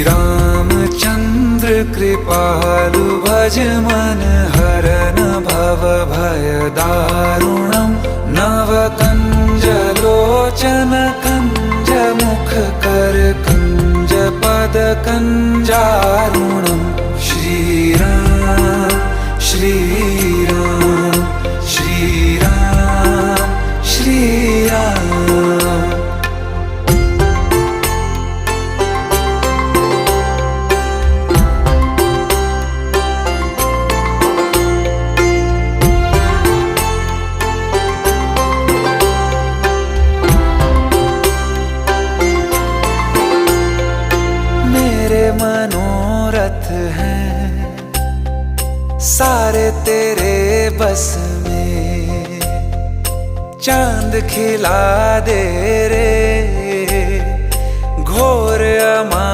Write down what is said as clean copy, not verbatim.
रामचंद्र कृपालु भज मन हरन भव भय दारुणम् नव कंज लोचन कंज मुख कर कंज पद कंजारुणम् श्रीराम श्रीराम श्रीराम श्रीराम। मेरे मनोरथ हैं सारे तेरे बस में, चांद खिला दे रे घोर अमा